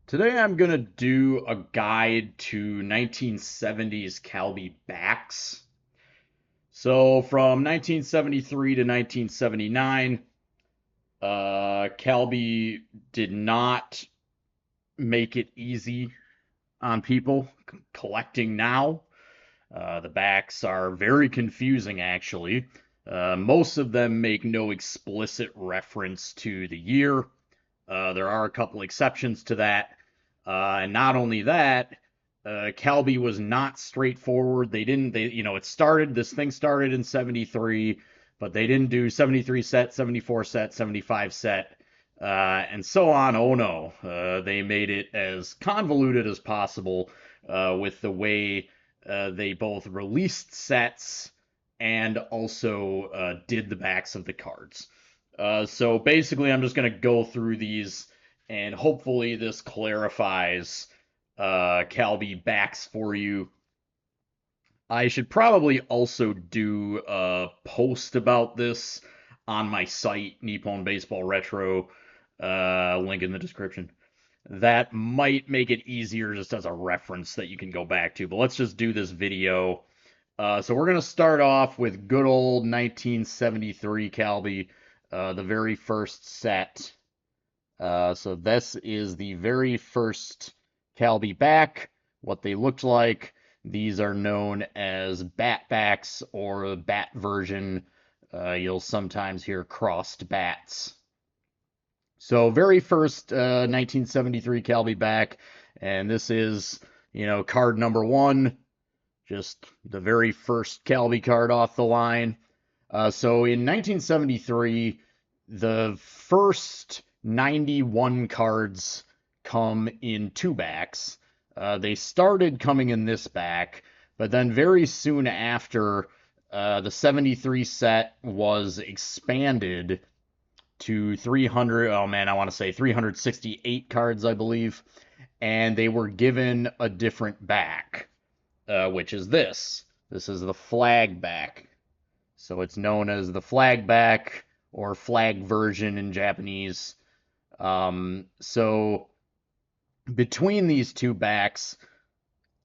Today I'm going to do a guide to 1970s Calbee backs. So from 1973 to 1979, Calbee did not make it easy on people collecting now. The backs are very confusing, actually. Most of them make no explicit reference to the year. There are a couple exceptions to that. And not only that, Calbee was not straightforward. This thing started in 73, but they didn't do 73 set, 74 set, 75 set, and so on. Oh no. They made it as convoluted as possible with the way they both released sets and also did the backs of the cards. So basically, I'm just going to go through these, and hopefully, this clarifies Calbee backs for you. I should probably also do a post about this on my site, Nippon Baseball Retro, link in the description. That might make it easier just as a reference that you can go back to, but let's just do this video. So we're going to start off with good old 1973 Calbee, the very first set. So this is the very first Calbee back, what they looked like. These are known as bat backs or bat version. You'll sometimes hear crossed bats. So very first 1973 Calbee back, and this is, card number one, just the very first Calbee card off the line. So in 1973, the first 91 cards come in two backs. They started coming in this back, but then very soon after, the 73 set was expanded to 300, oh man, I want to say 368 cards, I believe, and they were given a different back, which is this. This is the flag back. So it's known as the flag back or flag version in Japanese. So between these two backs,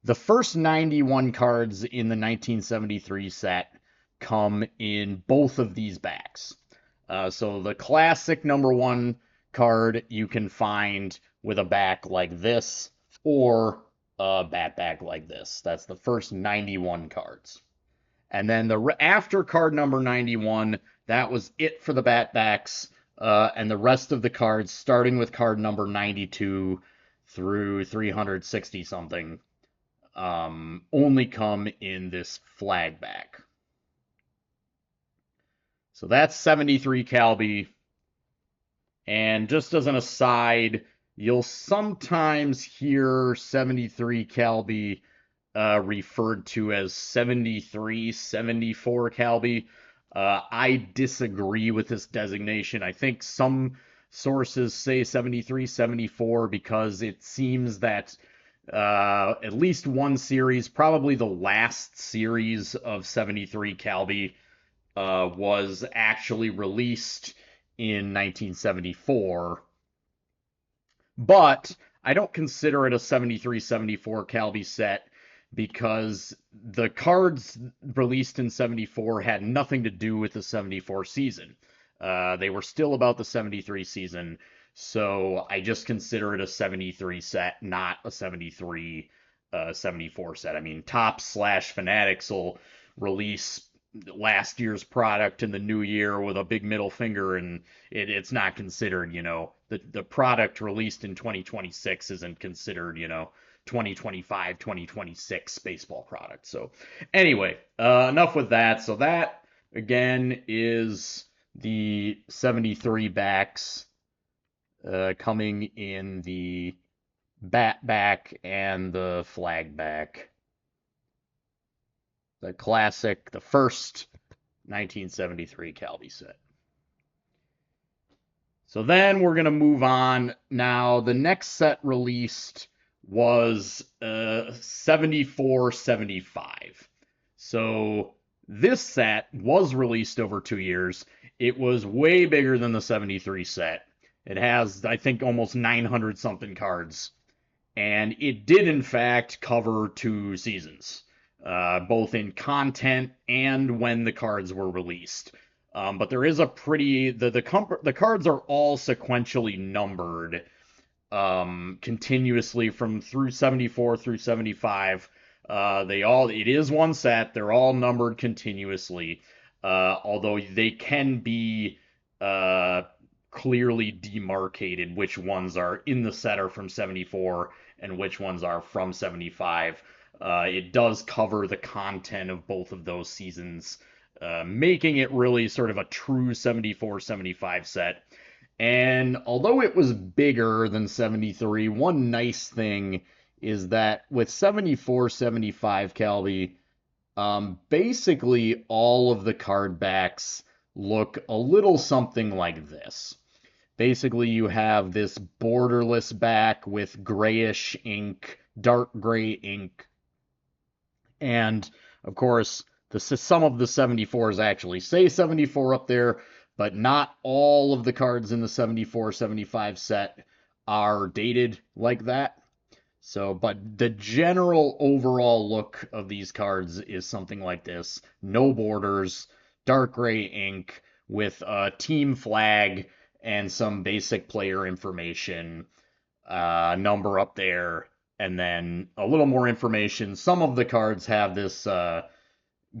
the first 91 cards in the 1973 set come in both of these backs. So the classic number one card you can find with a back like this or a bat back like this. That's the first 91 cards. And then after card number 91, that was it for the bat backs. And the rest of the cards, starting with card number 92 through 360 something, only come in this flag back. So that's 73 Calbee. And just as an aside, you'll sometimes hear 73 Calbee referred to as 73, 74 Calbee. I disagree with this designation. I think some sources say 73, 74 because it seems that at least one series, probably the last series of 73 Calbee, was actually released in 1974. But I don't consider it a 73-74 Calbee set because the cards released in 74 had nothing to do with the 74 season. They were still about the 73 season, so I just consider it a 73 set, not a 73 74 set. I mean, Topps/Fanatics will release last year's product in the new year with a big middle finger, and it's not considered, the product released in 2026 isn't considered, 2025, 2026 baseball product. So anyway, enough with that. So that, again, is the 73 backs coming in the bat back and the flag back. The classic, the first 1973 Calbee set. So then we're going to move on. Now, the next set released was 74-75. So this set was released over 2 years. It was way bigger than the 73 set. It has, I think, almost 900 something cards. And it did, in fact, cover 2 seasons, both in content and when the cards were released. But there is a pretty the cards are all sequentially numbered, continuously from through 74 through 75. It is one set. They're all numbered continuously, although they can be uh, clearly demarcated which ones are in the set are from 74 and which ones are from 75. It does cover the content of both of those seasons, making it really sort of a true 74-75 set. And although it was bigger than 73, one nice thing is that with 74-75 Calbee, basically all of the card backs look a little something like this. Basically, you have this borderless back with grayish ink, dark gray ink, and of course, some of the 74s actually say 74 up there, but not all of the cards in the 74-75 set are dated like that. So, but the general overall look of these cards is something like this. No borders, dark gray ink with a team flag and some basic player information, number up there, and then a little more information. Some of the cards have this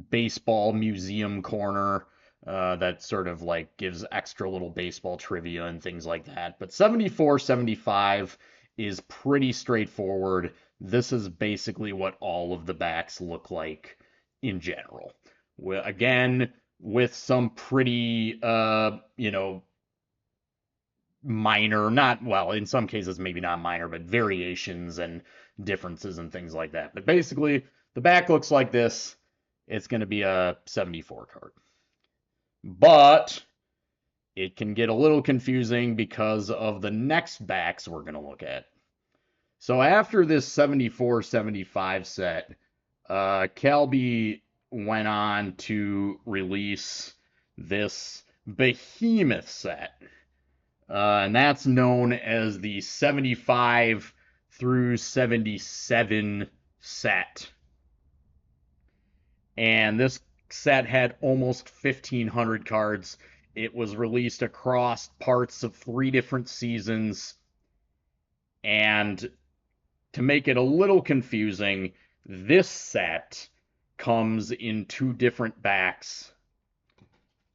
baseball museum corner that sort of like gives extra little baseball trivia and things like that. But 74-75 is pretty straightforward. This is basically what all of the backs look like in general. Again, with some pretty, minor, not, well, in some cases, maybe not minor, but variations and differences and things like that. But basically, the back looks like this. It's going to be a 74 card. But it can get a little confusing because of the next backs we're going to look at. So after this 74-75 set, Calbee went on to release this behemoth set. And that's known as the 75 through 77 set. And this set had almost 1,500 cards. It was released across parts of 3 different seasons. And to make it a little confusing, this set comes in 2 different backs.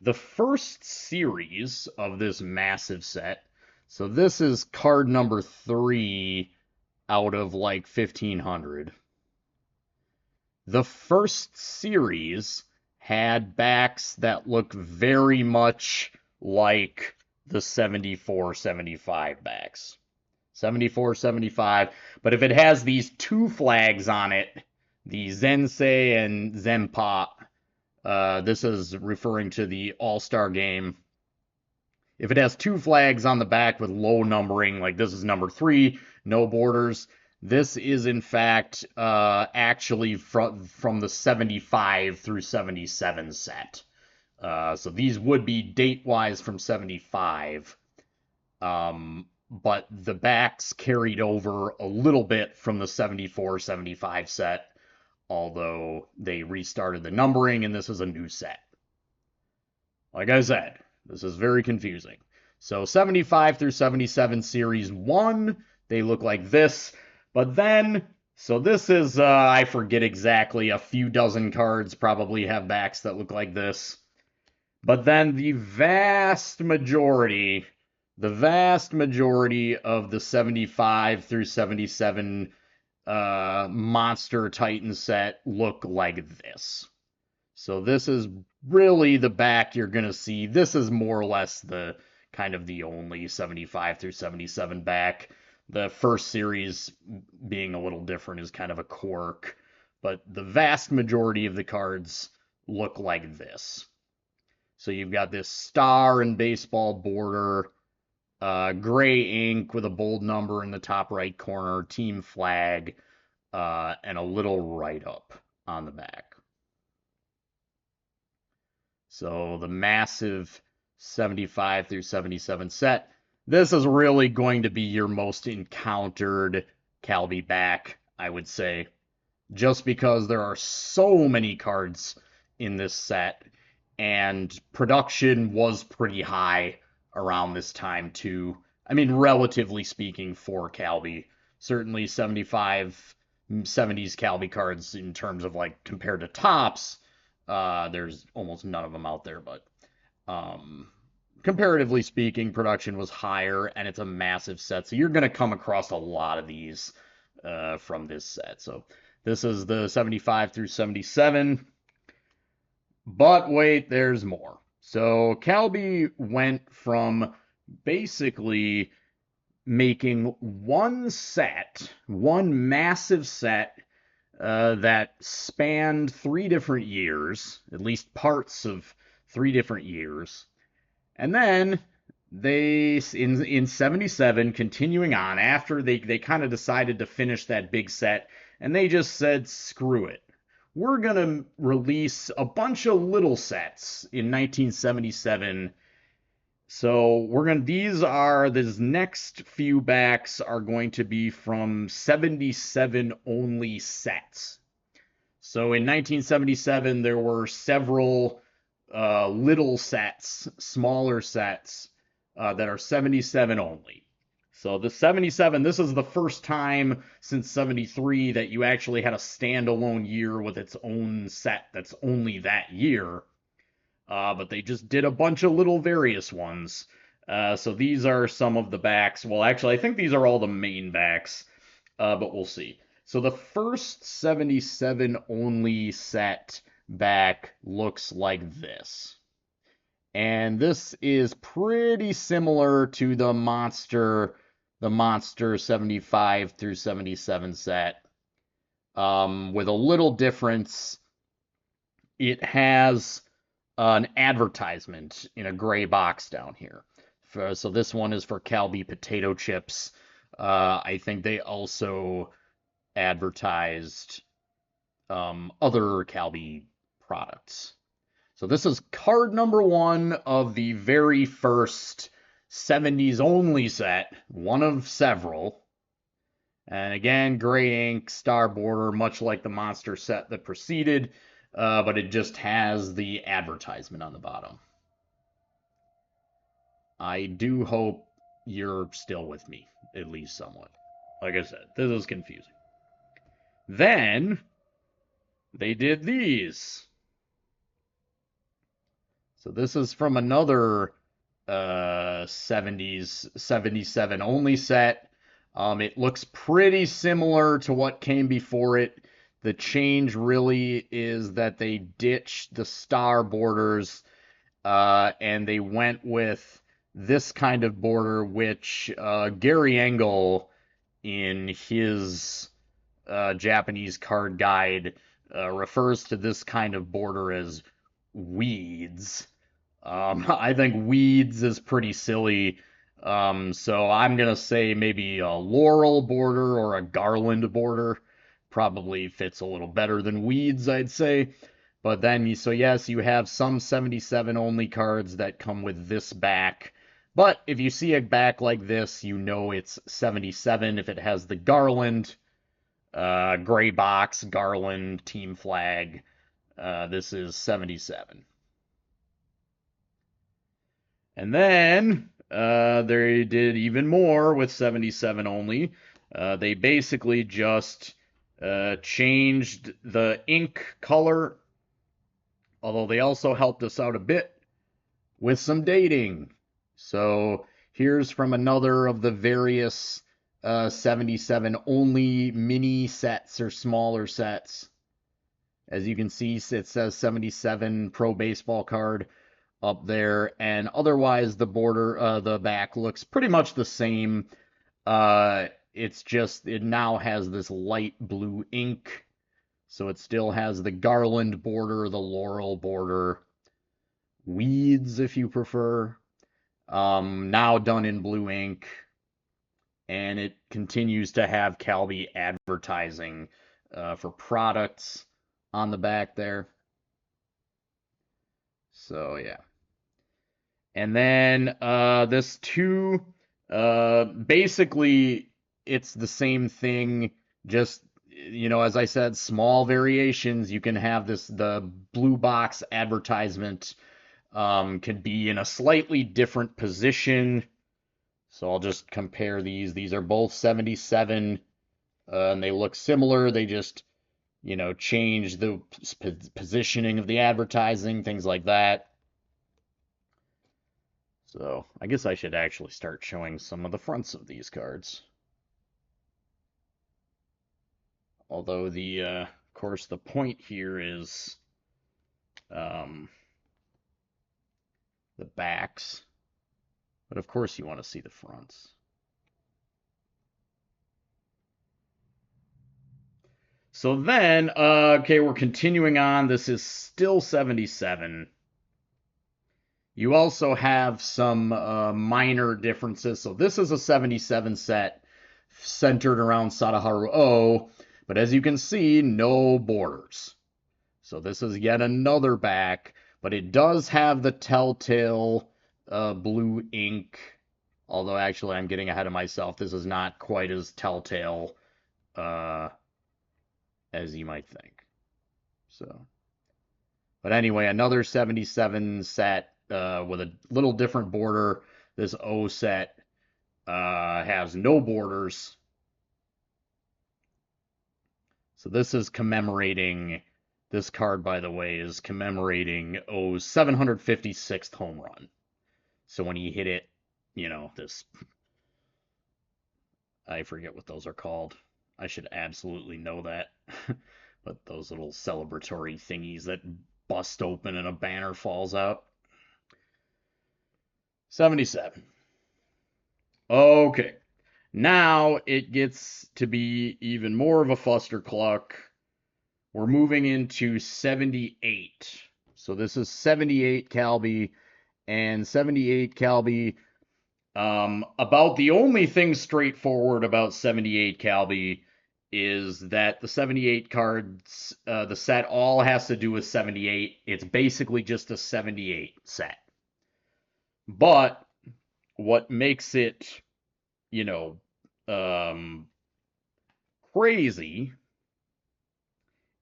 The first series of this massive set, so this is card number 3 out of like 1,500. The first series had backs that look very much like the 74-75 backs. 74-75, but if it has these 2 flags on it, the Zensei and Zenpa, this is referring to the All-Star game. If it has 2 flags on the back with low numbering, like this is number 3, no borders, this is in fact actually from the 75 through 77 set. So these would be date-wise from 75. But the backs carried over a little bit from the 74-75 set, although they restarted the numbering and this is a new set. Like I said, this is very confusing. So 75 through 77 Series 1, they look like this. But then, so this is, I forget exactly, a few dozen cards probably have backs that look like this. But then the vast majority of the 75 through 77 Monster Titan set look like this. So this is really the back you're going to see. This is more or less the kind of the only 75 through 77 back. The first series being a little different is kind of a quirk, but the vast majority of the cards look like this. So you've got this star and baseball border, gray ink with a bold number in the top right corner, team flag, and a little write-up on the back. So the massive 75 through 77 set. This is really going to be your most encountered Calbee back, I would say, just because there are so many cards in this set, and production was pretty high around this time too. I mean, relatively speaking, for Calbee, certainly 75, 70s Calbee cards in terms of like compared to tops, there's almost none of them out there, but um, comparatively speaking, production was higher, and it's a massive set, so you're going to come across a lot of these from this set. So this is the 75 through 77. But wait, there's more. So Calbee went from basically making one set, one massive set that spanned 3 different years, at least parts of 3 different years. And then they, in 77, continuing on, after they kind of decided to finish that big set, and they just said, screw it. We're going to release a bunch of little sets in 1977. So these next few backs are going to be from 77 only sets. So in 1977, there were several little sets, smaller sets that are 77 only. So the 77, this is the first time since 73 that you actually had a standalone year with its own set that's only that year. But they just did a bunch of little various ones. So these are some of the backs. Well, actually, I think these are all the main backs, but we'll see. So the first 77 only set back looks like this. And this is pretty similar to the Monster 75 through 77 set, with a little difference. It has an advertisement in a gray box down here. So this one is for Calbee potato chips. I think they also advertised other Calbee products. So this is card number 1 of the very first 70s only set, one of several. And again, gray ink, star border, much like the Monster set that preceded, but it just has the advertisement on the bottom. I do hope you're still with me, at least somewhat. Like I said, this is confusing. Then they did these. So this is from another 70s 77 only set. It looks pretty similar to what came before it. The change really is that they ditched the star borders, and they went with this kind of border, which Gary Engel, in his Japanese card guide, refers to this kind of border as weeds. I think weeds is pretty silly. So I'm gonna say maybe a laurel border or a garland border probably fits a little better than weeds, I'd say. But then, so yes, you have some 77 only cards that come with this back. But if you see a back like this, you know it's 77 if it has the garland, gray box, garland, team flag. This is 77. And then they did even more with 77 only. They basically just changed the ink color, although they also helped us out a bit with some dating. So here's from another of the various 77 only mini sets or smaller sets. As you can see, it says 77 Pro Baseball card up there, and otherwise the border, the back looks pretty much the same. It's just, it now has this light blue ink, so it still has the garland border, the laurel border, weeds if you prefer, now done in blue ink, and it continues to have Calbee advertising for products on the back there. So yeah. And then this too, basically it's the same thing, just, as I said, small variations. You can have the blue box advertisement can be in a slightly different position. So I'll just compare these. These are both 77, and they look similar. They just, change the positioning of the advertising, things like that. So I guess I should actually start showing some of the fronts of these cards. Although of course, the point here is the backs. But of course you want to see the fronts. So then, okay, we're continuing on. This is still 77. You also have some minor differences. So this is a 77 set centered around Sadaharu O, but as you can see, no borders. So this is yet another back, but it does have the telltale blue ink. Although actually I'm getting ahead of myself. This is not quite as telltale as you might think. So, but anyway, another 77 set with a little different border. This O set has no borders. So this is commemorating, this card, by the way, is commemorating O's 756th home run. So when he hit it, this, I forget what those are called. I should absolutely know that. But those little celebratory thingies that bust open and a banner falls out. 77. Okay. Now it gets to be even more of a fustercluck. We're moving into 78. So this is 78 Calbee, and 78 Calbee. About the only thing straightforward about 78 Calbee is that the 78 cards, the set all has to do with 78. It's basically just a 78 set. But what makes it, crazy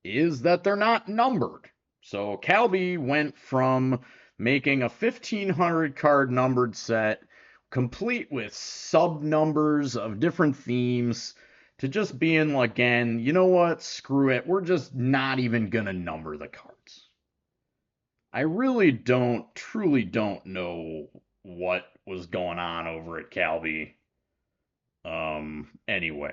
is that they're not numbered. So Calbee went from making a 1,500 card numbered set, complete with sub numbers of different themes, to just being like, again, you know what? Screw it. We're just not even going to number the cards. I really truly don't know what was going on over at Calbee. Anyway,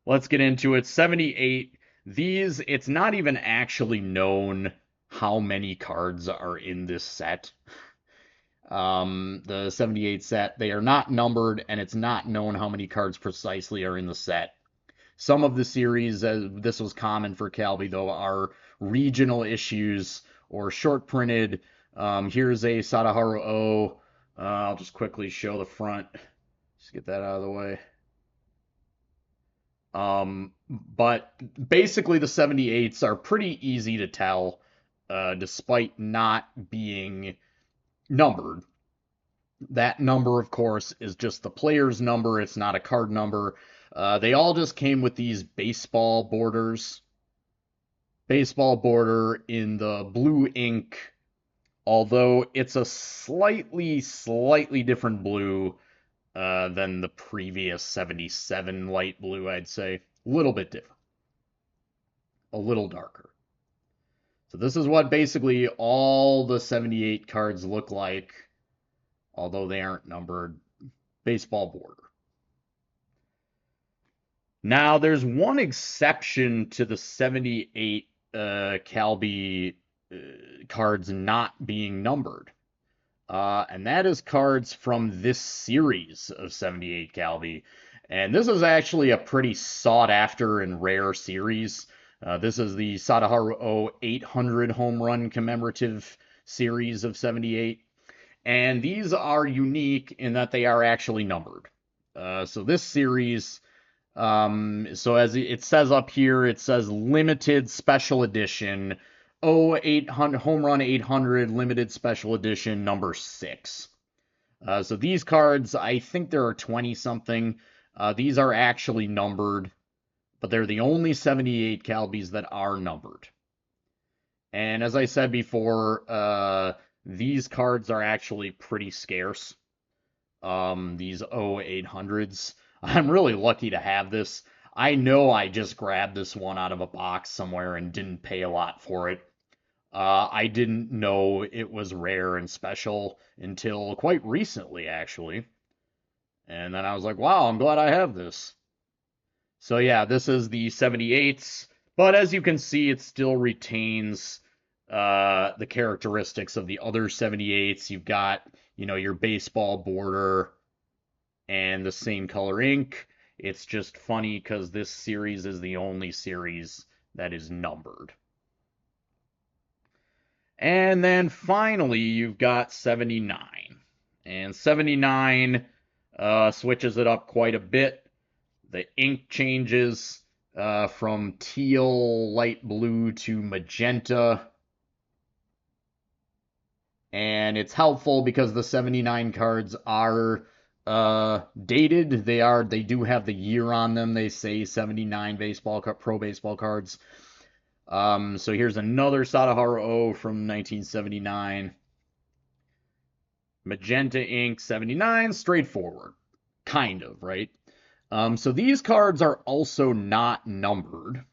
let's get into it. 78. These, it's not even actually known how many cards are in this set. The 78 set, they are not numbered, and it's not known how many cards precisely are in the set. Some of the series, this was common for Calbee, though, are regional issues or short printed. Here's a Sadaharu O. I'll just quickly show the front. Just get that out of the way. But basically the 78s are pretty easy to tell, despite not being numbered. That number, of course, is just the player's number. It's not a card number. They all just came with these baseball borders. Baseball border in the blue ink, although it's a slightly different blue than the previous 77 light blue, I'd say. A little bit different. A little darker. So this is what basically all the 78 cards look like, although they aren't numbered. Baseball border. Now, there's one exception to the 78 Calbee cards not being numbered. And that is cards from this series of 78 Calbee. And this is actually a pretty sought after and rare series. This is the Sadaharu O 800 home run commemorative series of 78. And these are unique in that they are actually numbered. So this series, so as it says up here, it says limited special edition. 800 home run 800 limited special edition number 6. So these cards, I think there are 20 something. These are actually numbered, but they're the only 78 Calbees that are numbered. And as I said before, these cards are actually pretty scarce. These 0800s. I'm really lucky to have this. I know I just grabbed this one out of a box somewhere and didn't pay a lot for it. I didn't know it was rare and special until quite recently, actually. And then I was like, wow, I'm glad I have this. So yeah, this is the 78s, but as you can see, it still retains the characteristics of the other 78s. You've got, your baseball border and the same color ink. It's just funny because this series is the only series that is numbered. And then finally, you've got 79. And 79 switches it up quite a bit. The ink changes from teal, light blue to magenta. And it's helpful because the 79 cards are dated. They do have the year on them. They say 79 pro baseball cards. So here's another Sadaharu O from 1979. Magenta ink 79, straightforward. Kind of, right? So these cards are also not numbered.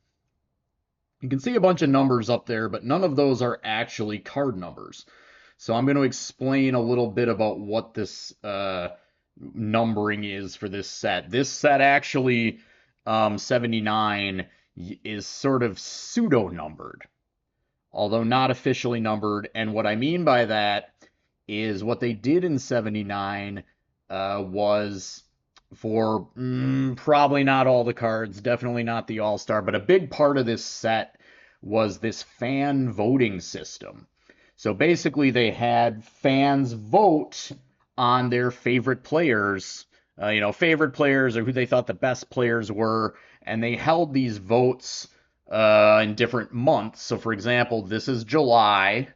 You can see a bunch of numbers up there, but none of those are actually card numbers. So I'm going to explain a little bit about what this numbering is for this set. This set actually, 79, is sort of pseudo-numbered, although not officially numbered. And what I mean by that is what they did in 79 was for probably not all the cards, definitely not the All-Star, but a big part of this set was this fan voting system. So basically, they had fans vote on their favorite players, favorite players or who they thought the best players were, and they held these votes in different months. So, for example, this is July,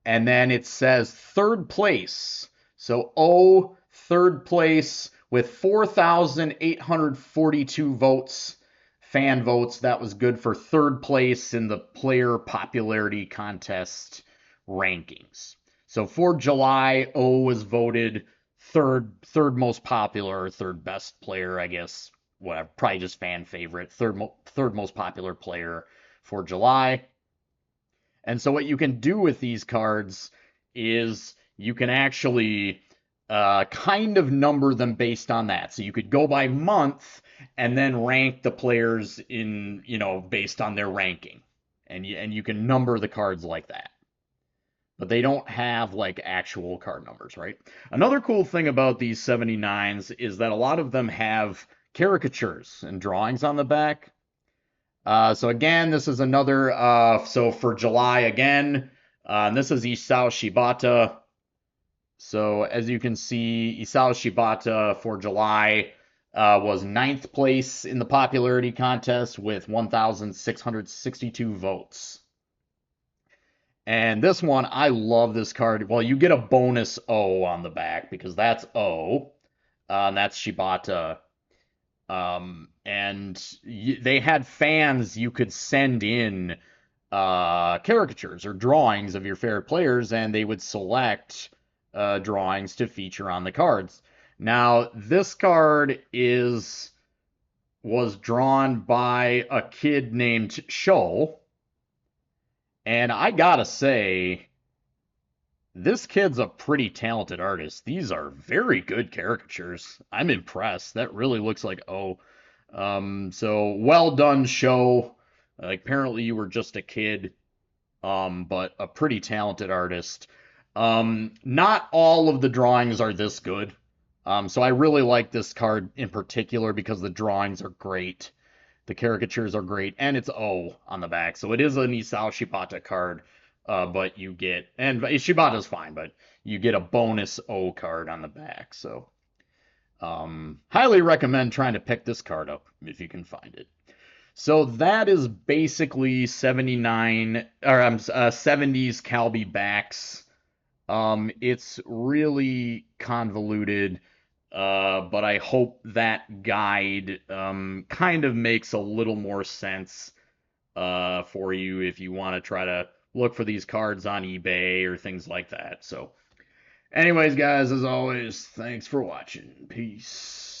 and then it says third place. So, O, third place with 4,842 votes. Fan votes, that was good for third place in the player popularity contest rankings. So for July, O was voted third most popular, third best player, I guess. Whatever, probably just fan favorite, third most popular player for July. And so what you can do with these cards is you can actually kind of number them based on that. So you could go by month and then rank the players in, based on their ranking. And you can number the cards like that. But they don't have like actual card numbers, right? Another cool thing about these 79s is that a lot of them have caricatures and drawings on the back. So again, this is another, so for July again, this is Isao Shibata. So as you can see, Isao Shibata for July was 9th place in the popularity contest with 1,662 votes. And this one, I love this card. Well, you get a bonus O on the back because that's O, and that's Shibata. And they had fans you could send in caricatures or drawings of your favorite players, and they would select drawings to feature on the cards. Now, this card was drawn by a kid named Sho, and I gotta say, this kid's a pretty talented artist. These are very good caricatures. I'm impressed. That really looks like so well done, Sho. Apparently you were just a kid, but a pretty talented artist. Not all of the drawings are this good. So I really like this card in particular because the drawings are great. The caricatures are great, and it's O on the back. So it is an Isao Shibata card, but you get, and Shibata's fine, but you get a bonus O card on the back. So highly recommend trying to pick this card up if you can find it. So that is basically 70's Calbee backs. It's really convoluted. But I hope that guide kind of makes a little more sense for you if you want to try to look for these cards on eBay or things like that. So, anyways, guys, as always, thanks for watching. Peace.